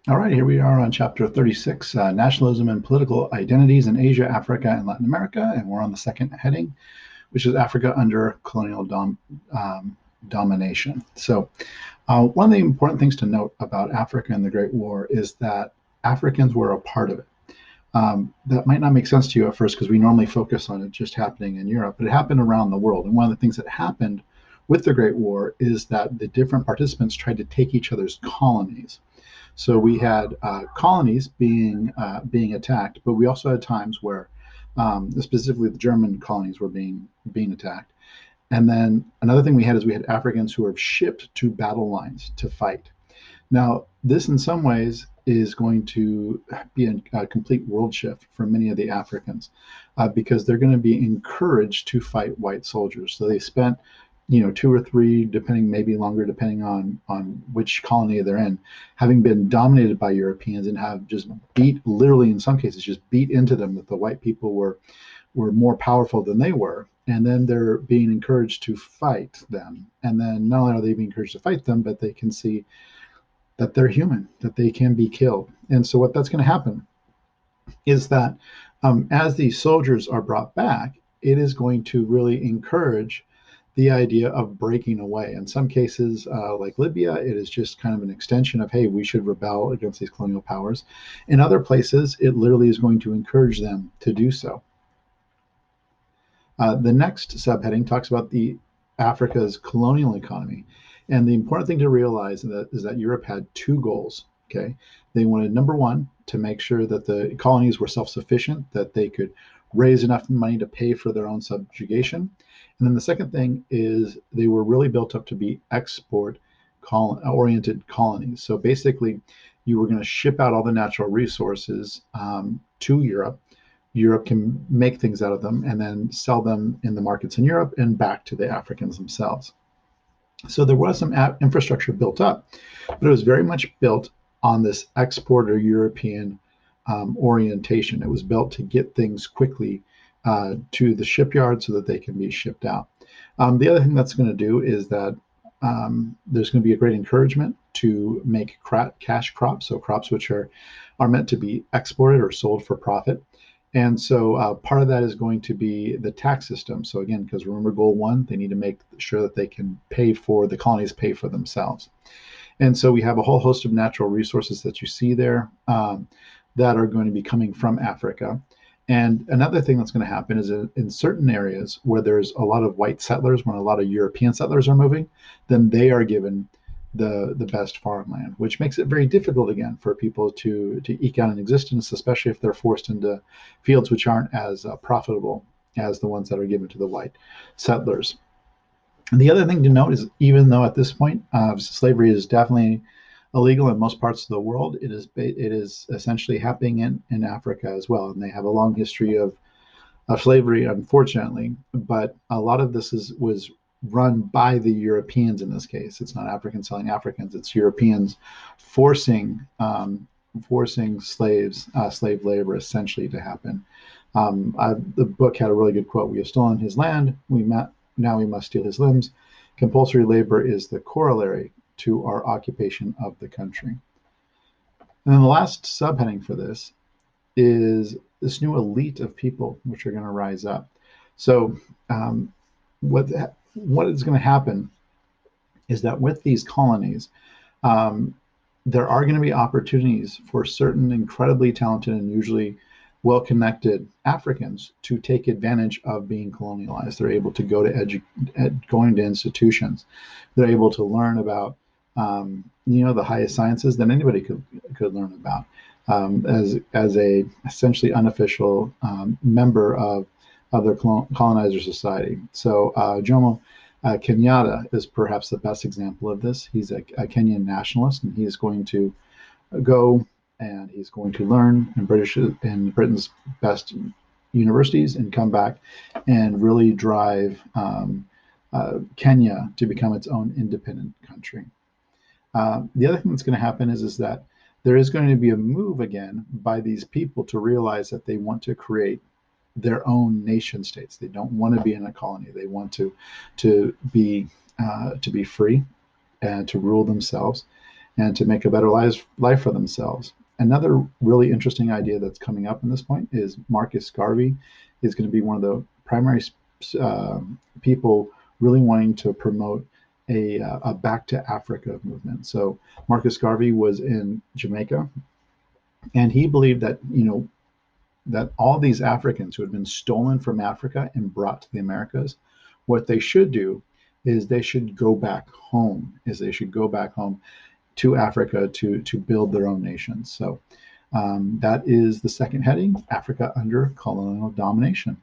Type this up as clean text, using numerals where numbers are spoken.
All right, here we are on chapter 36, Nationalism and Political Identities in Asia, Africa, and Latin America. And we're on the second heading, which is Africa under colonial domination. So, one of the important things to note about Africa and the Great War is that Africans were a part of it. That might not make sense to you at first because we normally focus on it just happening in Europe, but it happened around the world. And one of the things that happened with the Great War is that the different participants tried to take each other's colonies. So we had colonies being attacked, but we also had times where specifically the German colonies were being attacked. And then another thing we had is we had Africans who were shipped to battle lines to fight. Now, this in some ways is going to be a complete world shift for many of the Africans because they're going to be encouraged to fight white soldiers. So they spent, 2 or 3, depending, maybe longer, depending on which colony they're in, having been dominated by Europeans and have just beat, literally in some cases, just beat into them that the white people were more powerful than they were. And then they're being encouraged to fight them. And then not only are they being encouraged to fight them, but they can see that they're human, that they can be killed. And so what that's going to happen is that as these soldiers are brought back, it is going to really encourage the idea of breaking away. In some cases, like Libya, it is just kind of an extension of, hey, we should rebel against these colonial powers. In other places, it literally is going to encourage them to do so. The next subheading talks about the Africa's colonial economy. And the important thing to realize is that Europe had two goals. Okay, they wanted, number one, to make sure that the colonies were self-sufficient, that they could raise enough money to pay for their own subjugation. And then the second thing is they were really built up to be export oriented colonies. So basically, you were going to ship out all the natural resources to Europe. Europe can make things out of them and then sell them in the markets in Europe and back to the Africans themselves. So there was some infrastructure built up, but it was very much built on this exporter European orientation. It was built to get things quickly to the shipyard so that they can be shipped out. The other thing that's going to do is that there's going to be a great encouragement to make cash crops, so crops which are meant to be exported or sold for profit. And so part of that is going to be the tax system. So again, because remember goal one, they need to make sure that they can the colonies pay for themselves. And so we have a whole host of natural resources that you see there that are going to be coming from Africa. And another thing that's going to happen is in certain areas where there's a lot of white settlers, when a lot of European settlers are moving, then they are given the best farmland, which makes it very difficult again for people to eke out an existence, especially if they're forced into fields which aren't as profitable as the ones that are given to the white settlers. And the other thing to note is, even though at this point slavery is definitely illegal in most parts of the world, it is essentially happening in Africa as well, and they have a long history of slavery, unfortunately. But a lot of this was run by the Europeans in this case. It's not Africans selling Africans; it's Europeans forcing slave labor essentially to happen. The book had a really good quote: "We have stolen his land. Now we must steal his limbs. Compulsory labor is the corollary to our occupation of the country." And then the last subheading for this is this new elite of people which are going to rise up. So what is going to happen is that with these colonies, um, there are going to be opportunities for certain incredibly talented and usually well-connected Africans to take advantage of being colonialized. They're able to go to going to institutions. They're able to learn about the highest sciences that anybody could learn about as a essentially unofficial member of their colonizer society. So Jomo Kenyatta is perhaps the best example of this. He's a Kenyan nationalist, and he's going to go and he's going to learn in Britain's best universities and come back and really drive Kenya to become its own independent country. The other thing that's going to happen is that there is going to be a move again by these people to realize that they want to create their own nation states. They don't want to be in a colony. They want to be free and to rule themselves. and to make a better life for themselves. Another really interesting idea that's coming up in this point is Marcus Garvey is going to be one of the primary uh, people really wanting to promote a back to Africa movement. So Marcus Garvey was in Jamaica, and he believed that that all these Africans who had been stolen from Africa and brought to the Americas, what they should do is they should go back home. Is they should go back home to Africa to build their own nations. So that is the second heading: Africa under colonial domination.